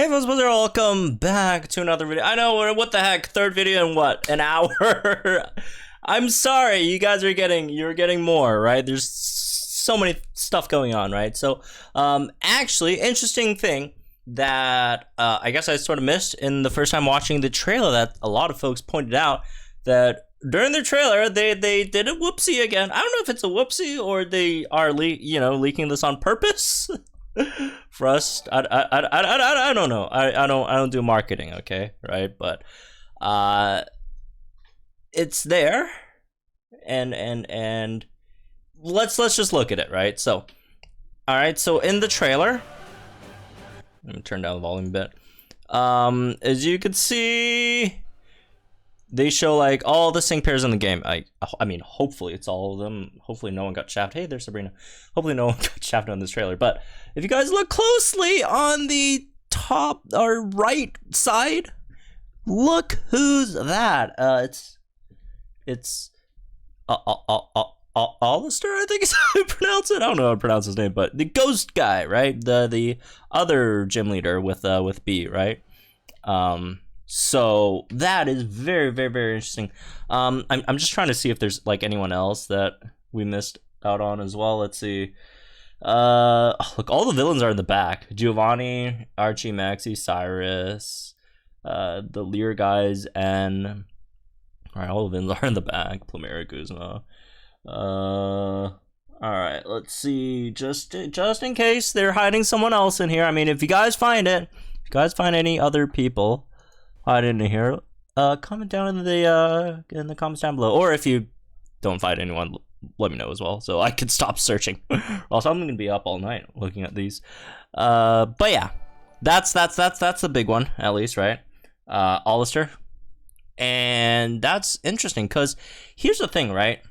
Hey folks, welcome back to another video. I know, what the heck, third video in what, an hour? I'm sorry, you guys are getting more, right? There's so many stuff going on, right? So, actually, interesting thing that I guess I sort of missed in the first time watching the trailer that a lot of folks pointed out that during the trailer they did a whoopsie again. I don't know if it's a whoopsie or they are leaking this on purpose. For us, I don't know. I don't do marketing, okay, right? But it's there, and let's just look at it, right? So, all right. So in the trailer, let me turn down the volume a bit. As you can see, they show like all the sync pairs in the game. I mean, hopefully it's all of them. Hopefully no one got shafted. Hey, there's Sabrina. Hopefully no one got shafted on this trailer. But if you guys look closely on the top or right side, look who's that. It's Alistair, I think is how you pronounce it. I don't know how to pronounce his name, but the ghost guy, right? The other gym leader with B, right? So that is very, very, very interesting. I'm just trying to see if there's like anyone else that we missed out on as well. Let's see. Look, all the villains are in the back. Giovanni, Archie, Maxi, Cyrus, the Lear guys, and all right, all the villains are in the back. Plumera, Guzma. All right, let's see. Just in case they're hiding someone else in here. I mean, if you guys find it, if you guys find any other people hiding in here, comment down in the comments down below. Or if you don't find anyone, let me know as well, so I can stop searching. Also, I'm gonna be up all night looking at these. But yeah, that's the big one, at least, right? Alistair, and that's interesting because here's the thing, right?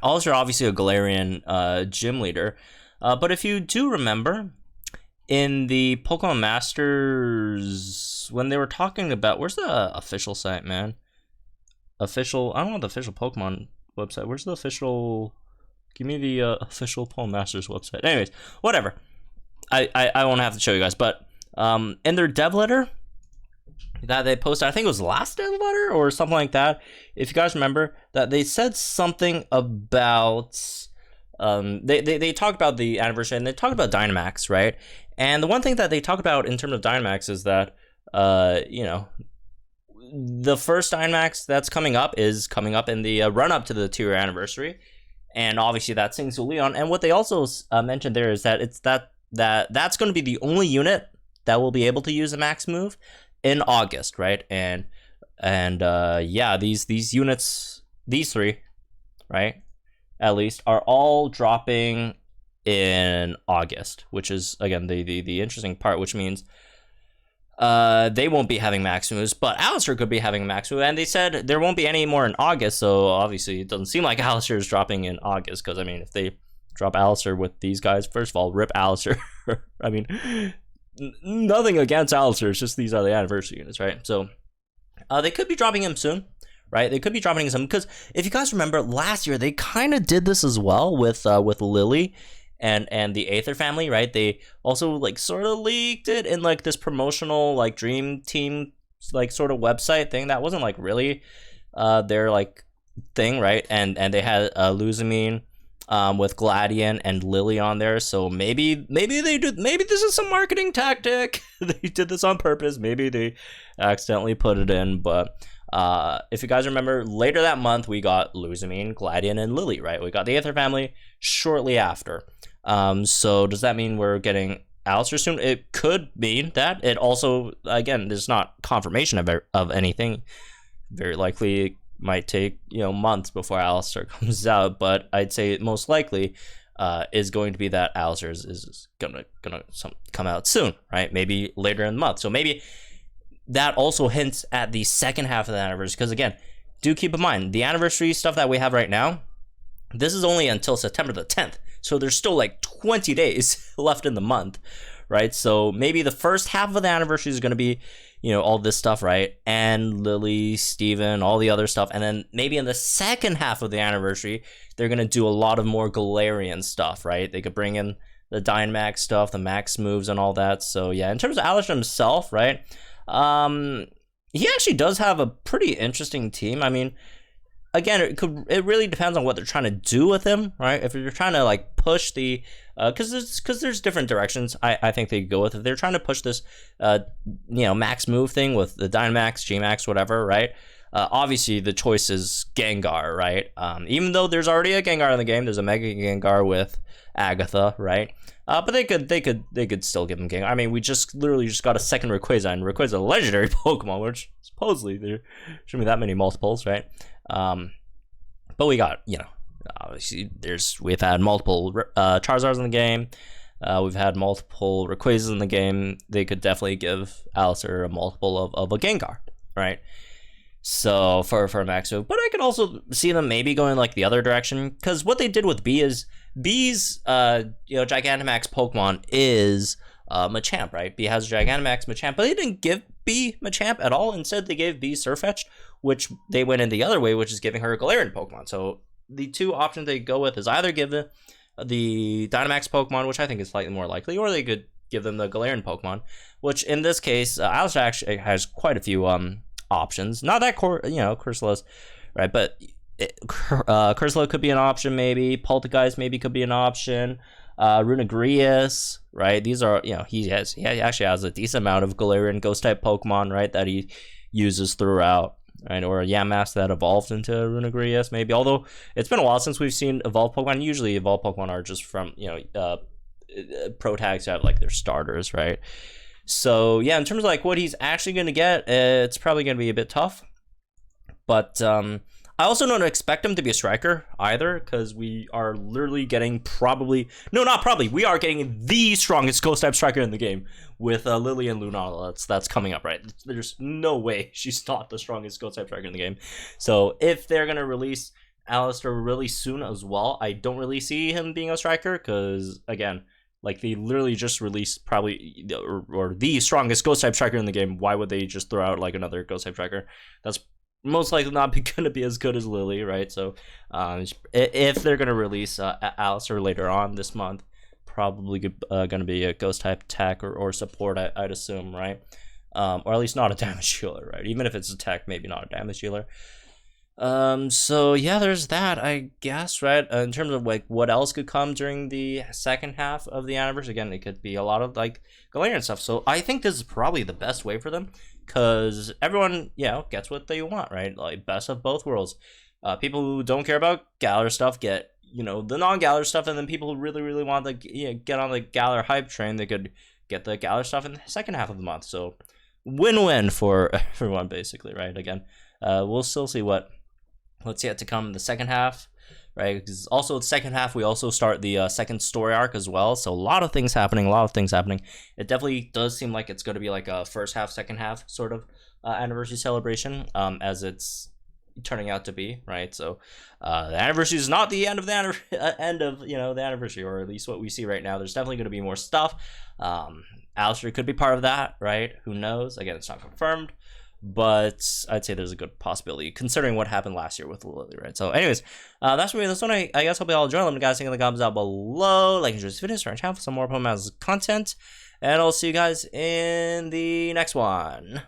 Alistair, obviously a Galarian gym leader, but if you do remember, in the Pokemon Masters, when they were talking about, where's the official site, man? I don't know the official Pokemon website. Where's the official? Give me the official Pokemon Masters website. Anyways, whatever. I won't have to show you guys, but in their dev letter that they posted, I think it was the last dev letter or something like that. If you guys remember, that they said something about they talked about the anniversary and they talked about Dynamax, right? And the one thing that they talk about in terms of Dynamax is that the first Dynamax that's coming up is coming up in the run up to the 2-year anniversary, and obviously that Sing Su Leon. And what they also mentioned there is that it's that's going to be the only unit that will be able to use a max move in August, right? And yeah, these units, these three, right, at least, are all dropping in August, which is again the interesting part, which means they won't be having max moves, but Alistair could be having a max move, and they said there won't be any more in August, so obviously it doesn't seem like Alistair is dropping in August, because I mean, if they drop Alistair with these guys, first of all, rip Alistair. I mean, nothing against Alistair, it's just these are the anniversary units, right? So they could be dropping him soon, right? They could be dropping him because if you guys remember last year, they kind of did this as well with Lily and the Aether family, right? They also like sort of leaked it in like this promotional like Dream Team like sort of website thing that wasn't like really their like thing, right? And they had Luzamine with Gladian and Lily on there, so maybe they did, maybe this is some marketing tactic. They did this on purpose. Maybe they accidentally put it in, but if you guys remember, later that month we got Luzamine, Gladian, and Lily, right? We got the Aether family shortly after. So does that mean we're getting Alistair soon? It could mean that. It also, again, there's not confirmation of anything. Very likely it might take months before Alistair comes out, but I'd say most likely is going to be that Alistair is gonna come out soon, right? Maybe later in the month. So maybe that also hints at the second half of the anniversary, because again, do keep in mind the anniversary stuff that we have right now, this is only until September the 10th, so there's still like 20 days left in the month, right? So maybe the first half of the anniversary is going to be all this stuff, right? And Lily, Steven, all the other stuff, and then maybe in the second half of the anniversary they're going to do a lot of more Galarian stuff, right? They could bring in the Dynamax stuff, the max moves and all that. So yeah, in terms of Alistair himself, right? He actually does have a pretty interesting team. I mean, again, it really depends on what they're trying to do with him, right? If you're trying to like push the because there's different directions I think they go with. If they're trying to push this max move thing with the Dynamax, Gmax, whatever, right? Obviously the choice is Gengar, right? Even though there's already a Gengar in the game, there's a Mega Gengar with Agatha, right? But they could still give him Gengar. I mean, we literally just got a second Rayquaza, and Rayquaza is a legendary Pokemon, which supposedly there shouldn't be that many multiples, right? But we got, obviously we've had multiple Charizards in the game. We've had multiple Rayquazas in the game. They could definitely give Alistair a multiple of a Gengar, right? So for a max move, but I could also see them maybe going like the other direction, because what they did with B is B's Gigantamax Pokemon is Machamp, right? B has Gigantamax Machamp, but they didn't give B Machamp at all. Instead, they gave B Sirfetch'd, which they went in the other way, which is giving her a Galarian Pokemon. So the two options they go with is either give the Dynamax Pokemon, which I think is slightly more likely, or they could give them the Galarian Pokemon, which in this case, Alistair actually has quite a few options. Not that Corsolas, right? But Corsola could be an option, maybe. Poltergeist maybe could be an option. Runagrius, right? These are, he actually has a decent amount of Galarian Ghost type Pokemon, right? That he uses throughout, right? Or a Yamask that evolved into Runagrius, maybe. Although it's been a while since we've seen evolved Pokemon. Usually evolved Pokemon are just from pro tags have like their starters, right? So yeah, in terms of like what he's actually going to get, it's probably going to be a bit tough. But I also don't expect him to be a striker either, because we are literally getting we are getting the strongest ghost type striker in the game with Lillian Lunala. That's coming up, right? There's no way she's not the strongest ghost type striker in the game. So if they're going to release Alistair really soon as well, I don't really see him being a striker, because again, like they literally just released probably or the strongest ghost type striker in the game. Why would they just throw out like another ghost type striker? That's most likely not going to be as good as Lily, right? So if they're going to release Alistair later on this month, probably going to be a ghost type tech or support, I'd assume, right? Or at least not a damage healer, right? Even if it's a tech, maybe not a damage healer. So yeah, there's that, I guess, right? In terms of like what else could come during the second half of the anniversary, again, it could be a lot of like Galarian stuff. So I think this is probably the best way for them, because everyone, gets what they want, right? Like best of both worlds. People who don't care about Galar stuff get, the non-Galar stuff, and then people who really, really want to get on the Galar hype train, they could get the Galar stuff in the second half of the month. So win-win for everyone, basically, right? Again, we'll still see what's yet to come in the second half, right? Because also the second half, we also start the second story arc as well. So a lot of things happening. It definitely does seem like it's going to be like a first half, second half sort of anniversary celebration, as it's turning out to be, right? So the anniversary is not the end of the the anniversary, or at least what we see right now. There's definitely going to be more stuff. Alistair could be part of that, right? Who knows? Again, it's not confirmed, but I'd say there's a good possibility considering what happened last year with Lily, right? So anyways, that's for me this one. I guess hope you all enjoy. Let me guys think in the comments down below. Like and share this video, subscribe to our channel for some more Pokemon content, and I'll see you guys in the next one.